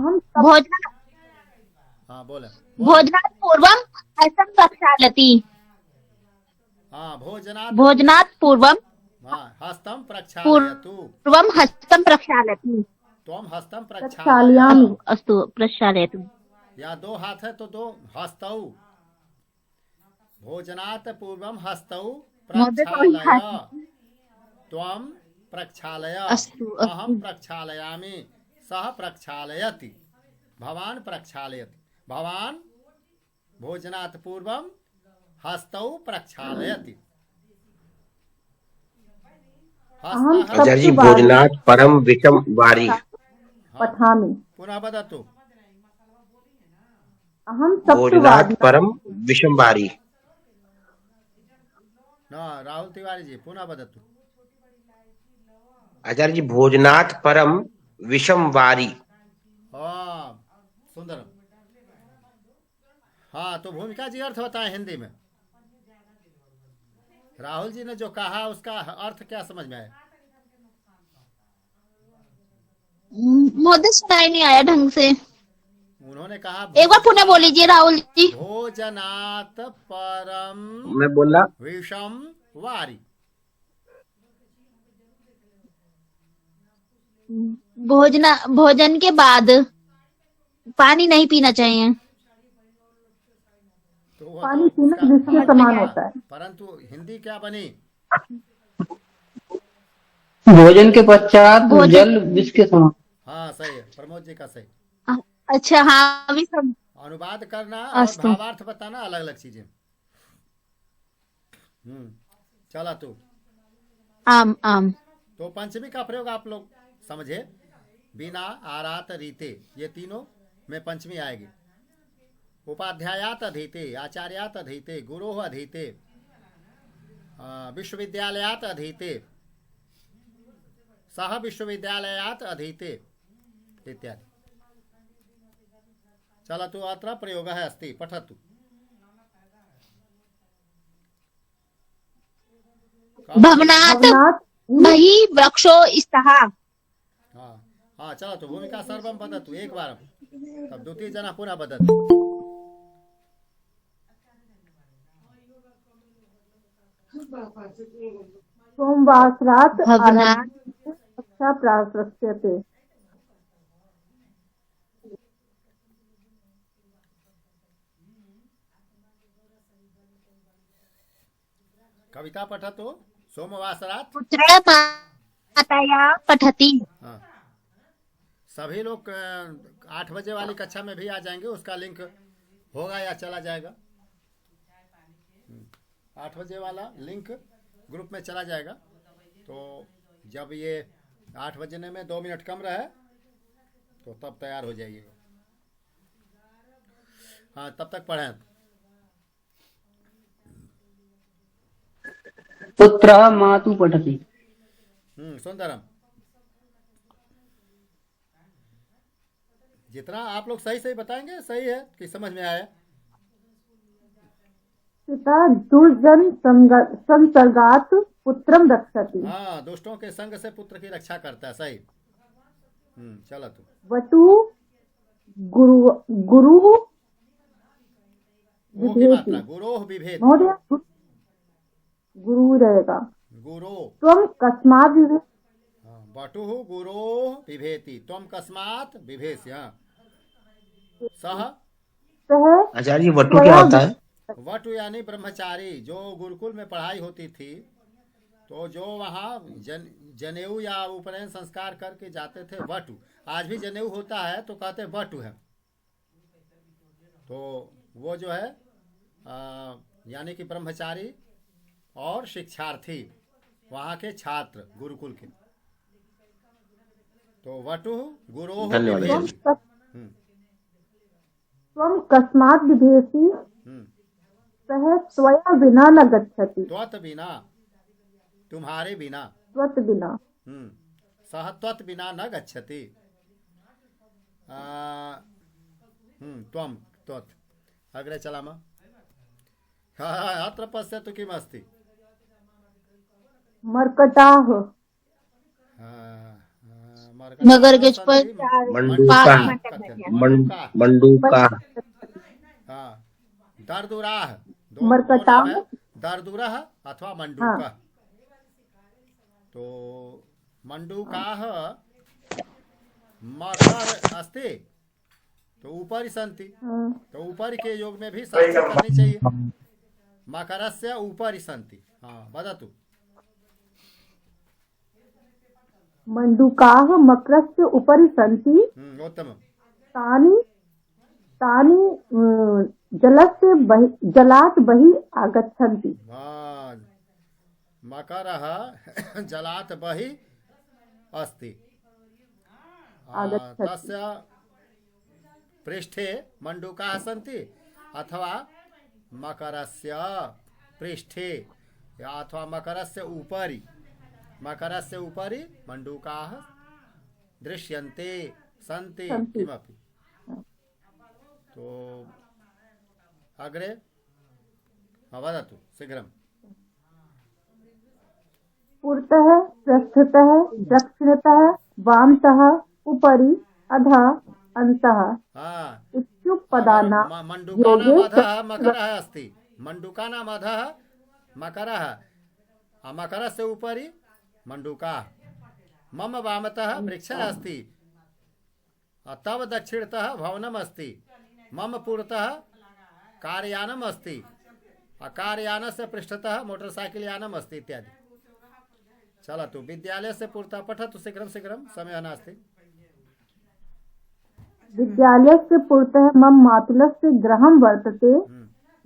बोले भोजनात् पूर्वम हस्तम प्रक्षालति भोजनात् पूर्वम हस्तम प्रक्षालयतु पूर्वम हस्तम प्रक्षालति त्वम हस्तम प्रक्षालयामि अस्तु प्रक्षालयतु या दो हाथ है तो दो हस्तौ भोजनात् पूर्वम हस्तौ प्रक्षालय त्वम प्रक्षालय अहम प्रक्षालयामि सह प्रक्षालयति भवान प्रक्षालयति भवान भोजनात् पूर्वम हस्तौ प्रक्षालयति। आचार्य जी भोजनात् परम विषम वारी पठामि पुनः वदतु। अहम भोजनात् परम विषम वारी राहुल तिवारी जी पुनः वदतु। आचार्य जी भोजनात् परम विषम वारी। सुंदर। तो भूमिका जी अर्थ होता है हिंदी में। राहुल जी ने जो कहा उसका अर्थ क्या समझ में आया? मुझे सुनाई नहीं आया ढंग से। उन्होंने कहा एक बार पुनः बोल लीजिए राहुल जी। भोजनात् परम मैं बोला विषम वारी। भोजन के बाद पानी नहीं पीना चाहिए। तो पानी पीना जिसके समान होता है, परंतु हिंदी क्या बनी? भोजन के पश्चात जल विष के समान। सही है, प्रमोद जी का सही। अच्छा अभी सब अनुवाद करना और भावार्थ बताना अलग अलग चीजें। चला तू आम तो पंचमी का प्रयोग आप लोग समझे। बिना आरात रीते ये तीनों में पंचमी आएगी। उपाध्यायात अधीते आचार्यात अधीते गुरोः अधीते विश्वविद्यालयात अधीते सह विश्वविद्यालयात अधीते इत्यादि। चलतु अत्र प्रयोगः अस्ति पठतु। भवनात् बहिः वृक्षो स्तः। चलतु भूमिका सर्वं वदतु एकवारं, तब द्वितीय जना पुनः वदतु। सोमवासरात् कक्षा प्रारप्स्यते। कविता पठतु सोमवासरात्। पुत्र मातया पठति। हाँ, सभी लोग 8 बजे वाली कक्षा में भी आ जाएंगे, उसका लिंक होगा या चला जाएगा। 8 बजे वाला लिंक ग्रुप में चला जाएगा। तो जब ये 8 बजने में 2 मिनट कम रहे तो तब तैयार हो जाइएगा। हाँ, तब तक पढ़ें। पुत्रः मातु पठति। सुंदरम। जितना आप लोग सही सही बताएंगे सही है कि समझ में आया। पिता दुर्जन संसर्गात पुत्रम रक्षति। हाँ, दुष्टों के संग से पुत्र की रक्षा करता है, सही। चलो तू। वटु गुरु विभेति। गुरोह विभेति। महोदय गुरु रहेगा। गुरो। त्वम कस्मात् विभेति। वटुः गुरोः विभेति त्वं कस्मात् विभेसि। सह। आचार्य जी वटु क्या होता है? वटु यानी ब्रह्मचारी। जो गुरुकुल में पढ़ाई होती थी तो जो वहाँ जनेऊ या उपनयन संस्कार करके जाते थे, वटु। आज भी जनेऊ होता है तो कहते वटु है। तो वो जो है यानी कि ब्रह्मचारी और शिक्षार्थी, वहाँ के छात्र गुरुकुल के। तो वटु गुरोः विभेति। त्वं कस्मात् विभेसि सह त्वया विना न गच्छति। त्वत् बिना, तुम्हारे बिना। त्वत् बिना। सह त्वत् बिना न गच्छति। त्वं त्वत्। अग्रे चलामः। अत्र पश्यतु किमस्ति। मर्कटाः। मगरगज पर मंडूका। दरदुराह। मर्कटाः। दरदुरः अथवा मंडूकः। तो मंडूकाः मकर अस्ति तो ऊपर सन्ति। तो ऊपर के योग में भी शांति करनी चाहिए। मकरस्य ऊपर सन्ति। हाँ, वदतु। मंडूकाः मकरस्य उपरि सन्ति। उत्तमम्। तानि जलात् बहिः आगच्छन्ति। मकरः जलात् बहिः अस्ति। तस्य पृष्ठे मंडूकाः सन्ति अथवा मकरस्य पृष्ठे अथवा मकरस्य उपरि मंडूकाः दृश्यन्ते सन्ति किमपि। तो अग्रे वदतु शीघ्रम्। पुरतः पृष्ठतः दक्षिणतः वामतः उपरि अधः अन्तः इत्युक्तपदानां मंडूकानाम् अधः मकरः अस्ति। मंडूकानाम् अधः मकरः। मकरस्य उपरि मंडूकाः। मम वामतः वृक्षः अस्ति। तव दक्षिणतः भवनम् अस्ति। मम पुरतः कारयानम् अस्ति। कारयानस्य पृष्ठतः मोटरसाइकिल यानम् अस्ति इत्यादि। चलतु विद्यालयस्य पुरतः पठतु शीघ्रं शीघ्रं, समयः नास्ति। विद्यालयस्य पुरतः मम मातुलस्य गृहं वर्तते।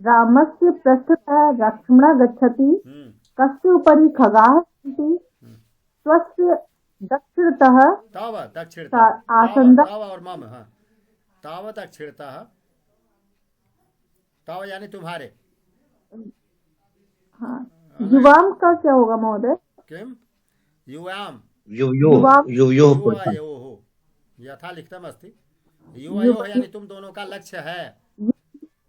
रामस्य पृष्ठतः लक्ष्मणः गच्छति। कस्य उपरि खगाः सन्ति। स्वस्य दक्षिणतः तव दक्षिणतः आसन्दः तव और मम। हाँ, तव दक्षिणतः। तव यानी तुम्हारे। हाँ, युवाम का क्या होगा महोदय? किम? युवाम। युवयोः यथा लिखितम् अस्ति। युवयोः यानी तुम दोनों का लक्ष्य है।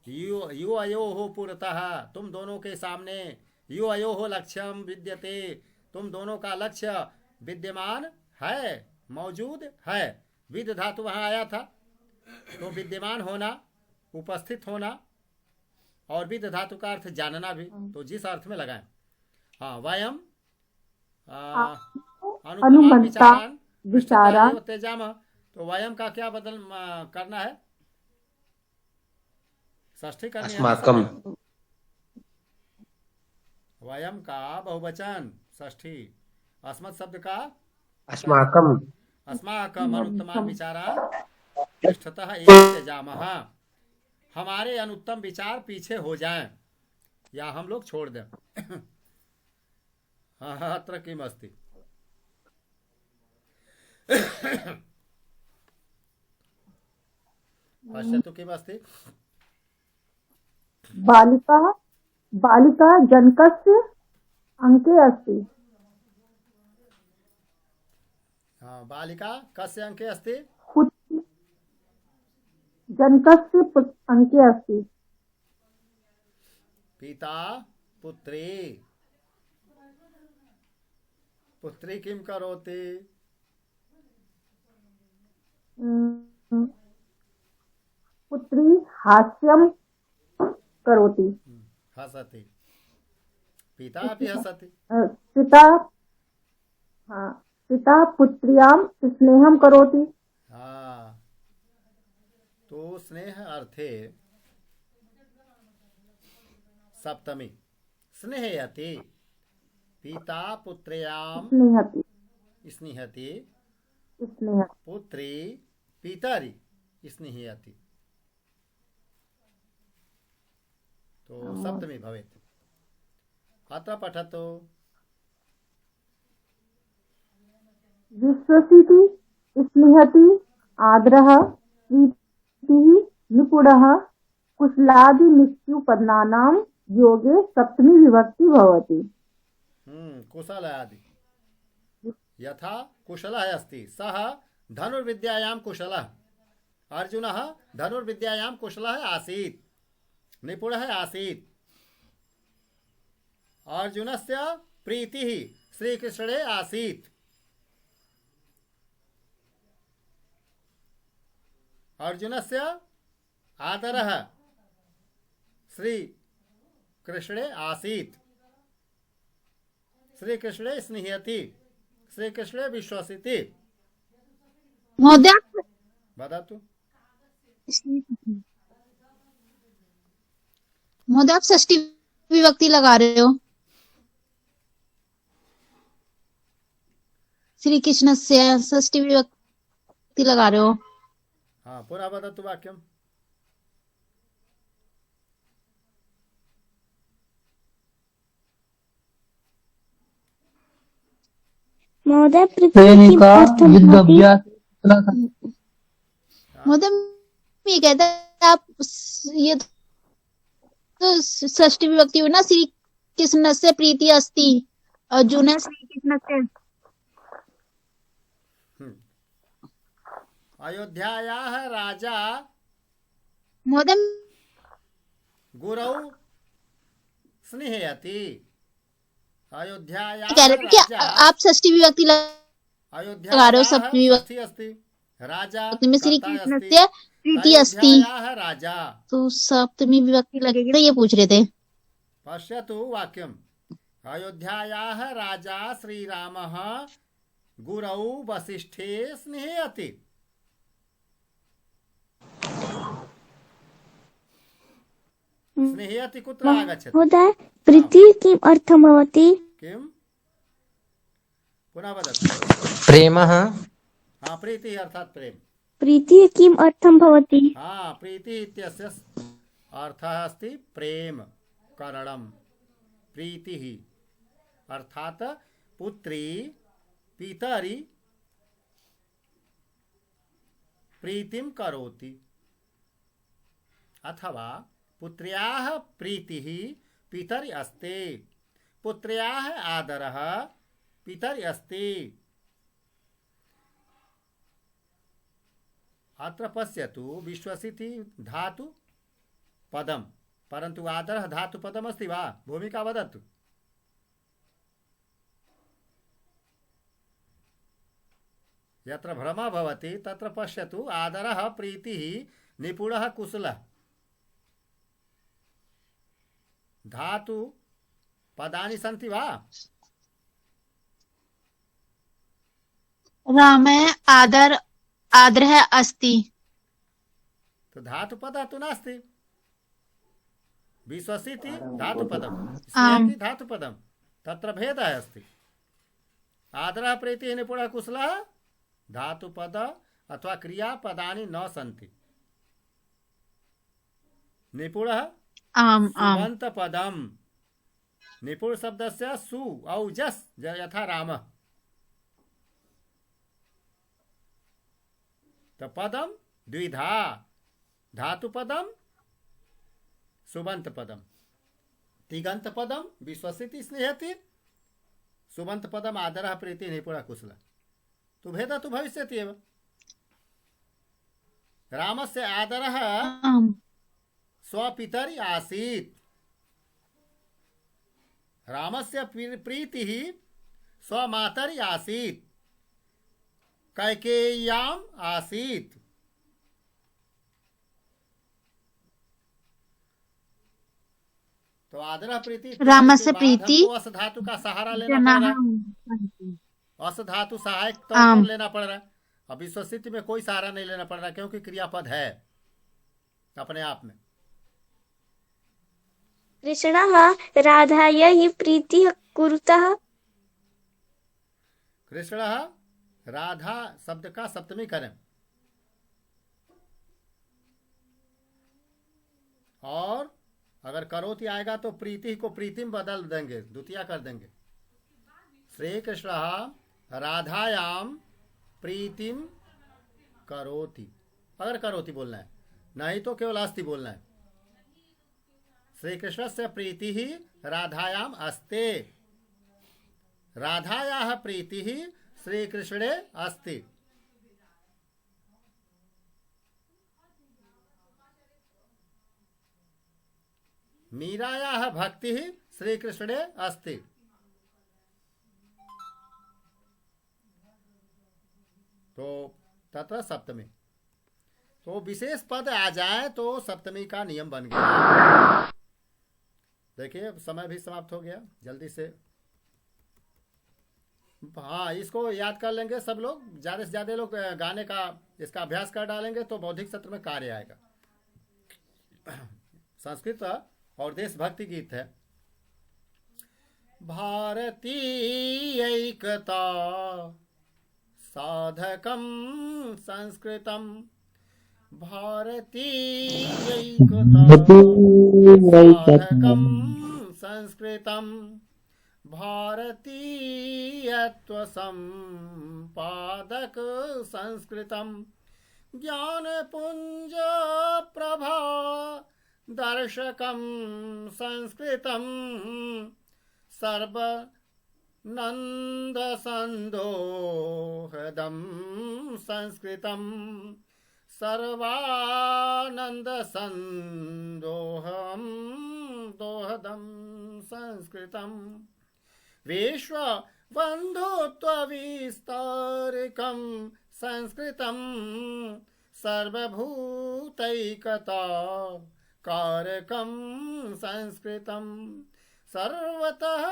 युवयोः पुरतः, तुम दोनों के सामने। युवयोः लक्ष्यम विद्यते, तुम दोनों का लक्ष्य विद्यमान है, मौजूद है। विद धातु वहां आया था तो विद्यमान होना, उपस्थित होना और विद धातु का अर्थ जानना भी। तो जिस अर्थ में लगाएं। हाँ, वयम अनुमान विचारान तेजाम। तो वयम का क्या बदल करना है? षष्ठी करनी है। अस्माकम। वयम का बहुवचन षष्ठी, अस्मत् शब्द का अस्माकम, अस्माकम अनुत्तमान् विचारान् पृष्ठतः एव त्यजामः, हमारे अनुत्तम विचार पीछे हो जाएं या हम लोग छोड़ दें। हाँ अत्र किम् अस्ति? पश्यतु किम् अस्ति? बालिका बालिका जनकस्य अंके अस्ति। हाँ, बालिका कस्य अंके अस्ति? जनकस्य अंके अस्ति। पिता पुत्री, पुत्री किं करोति? पुत्री हास्यं करोति। हसति, पिता अपि हसति। पिता पुत्र्यां स्नेहं करोति। हाँ, तो स्नेह अर्थे सप्तमी, स्नेहयति, पिता पुत्र्यां स्नेहति, पुत्री पितरि स्नेहयति, तो सप्तमी भवेत्। अत्र पठतु। विश्वसिति स्नेहति आदरः प्रीतिः निपुणः कुशलादि नित्युपन्नानां योगे सप्तमी विभक्ति भवति। कुशलादि, यथा कुशलः अस्ति सः धनुर्विद्यायां कुशलः, अर्जुनः धनुर्विद्यायां कुशलः आसीत्, निपुणः आसीत्। अर्जुनस्य प्रीतिः श्रीकृष्णे आसीत्, अर्जुनस्य आदरः श्री कृष्णे आसीत्, श्री कृष्णे स्नेहयति, श्री कृष्णे विश्वसिति। महोदय वदतु। महोदय आप षष्ठी विभक्ति लगा रहे हो। श्री कृष्ण से षष्ठी विभक्ति लगा रहे हो। हाँ, पुनः वदतु वाक्यम्। महोदय सैनिका युद्धाभ्यास। महोदय ये कहता है आप ये तो षष्ठी विभक्ति हुई ना, श्री कृष्ण से प्रीति अस्ति, अर्जुन श्री कृष्ण से। अयोध्यायाः राजा महोदय गुरौ स्नेहयति। अयोध्यायाः कह रहे थे कि राजा, आप षष्ठी विभक्ति लगा रहे हो। सप्तमी षष्ठी अस्ति, राजा में श्री कर्ता कृष्ण अस्ति, से प्रीति अस्ति, अयोध्यायाः राजा। तो सप्तमी विभक्ति लगेगी ना, ये पूछ रहे थे। पश्यतु वाक्यम्। अयोध्यायाः राजा श्रीरामः गुरौ वसिष्ठे स्नेहयति। स्नेहयति कुत्र आगच्छति? महोदय प्रीतिः किम् अर्थं भवति? किम्? पुनः वदतु। प्रेमः। हाँ, प्रीतिः अर्थात् प्रेम। प्रीतिः किम् अर्थं भवति? हाँ, प्रीतिः इत्यस्य अर्थः अस्ति प्रेम करणम्। प्रीतिः अर्थात् पुत्री पितरि प्रीतिं करोति, अथवा पुत्र्याः प्रीतिः पितरि अस्ति, पुत्र्याः आदरः पितरि अस्ति। अत्र पश्यतु, विश्वसिति धातु पदं, परन्तु आदरः धातु पदम् अस्ति वा? भूमिका वदतु। यत्र भ्रमः भवति तत्र पश्यतु, आदरः प्रीतिः निपुणः कुशलः, धातु पदानि सन्ति वा? रामे आदरः अस्ति, तो धातु पदः तु नास्ति। विश्वसिति धातुपदम् आम् स्नेति धातुपदम् तत्र भेदः अस्ति। आदरः प्रीतिः निपुणः कुशलः धातुपद अथवा क्रियापदानि न सन्ति। निपुणः आम् आम् सुबन्तपदम् निपुण शब्दस्य सु औजस् यथा रामः पदम द्विधा धातुपदम सुबन्तपदम तिङन्तपदम विश्वसिति स्नेहति सुबन्तपदम आदरः प्रीतिः निपुणः कुशलः। तो भेदः तु भविष्यति एव। रामस्य आदरः आम् स्वपितरि आसीत्। रामस्य प्रीतिः स्वमातरि आसीत् कैकेय्याम् आसीत्। तो आदरः प्रीति रामस्य प्रीति अस धातु का सहारा लेना पड़ रहा है। अस धातु सहायक तौर पर लेना पड़ रहा है। अब विश्वसिति में कोई सहारा नहीं लेना पड़ रहा क्योंकि क्रियापद है अपने आप में। कृष्णः राधायै प्रीतिः कुरुतः। कृष्णः राधा शब्द का सप्तमी करें और अगर करोति आएगा तो प्रीति को प्रीतिम बदल देंगे, द्वितीया कर देंगे। श्री कृष्ण राधायाम प्रीतिम करोति, अगर करोति बोलना है, नहीं तो केवल अस्ति बोलना है। श्री कृष्ण से प्रीति ही राधायाम अस्ते, राधायाः प्रीति ही श्री कृष्णे अस्ति। मीरायाः भक्ति ही श्री कृष्णे अस्ति। तो तत्र सप्तमी, तो विशेष पद आ जाए तो सप्तमी का नियम बन गया। देखिए समय भी समाप्त हो गया, जल्दी से हाँ इसको याद कर लेंगे सब लोग, ज्यादा से ज्यादा लोग गाने का इसका अभ्यास कर डालेंगे तो बौद्धिक सत्र में कार्य आएगा। संस्कृत और देशभक्ति गीत है। भारतीय एकता साधकम संस्कृतम, भारतीय एकता साधकम संस्कृतम, भारतीयत्व संपादक संस्कृतम, ज्ञान पुंज प्रभा दर्शकम संस्कृतम, सर्वनंद संदोहदम संस्कृतम, सर्वानंद संदोहम दोहदम संस्कृतम, विश्व बंधुत्व विस्तारकम संस्कृतम, सर्वभूतैकता कारकम संस्कृतम, सर्वतः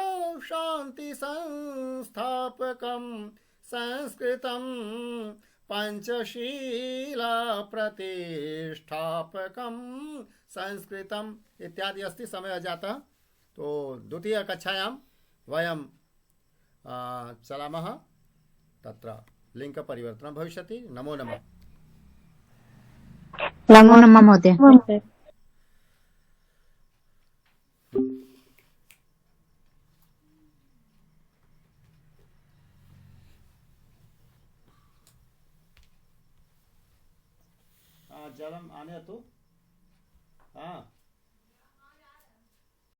शांति संस्थापकम संस्कृतम, पंचशीला प्रतिष्ठापकम संस्कृतम इत्यादि अस्ति। समय जातः तो द्वितीय कक्षायां वयं चलामः, तत्र लिंग परिवर्तनं भविष्यति। नमो नमः। नमो नमः महोदय। जलम आने तो हाँ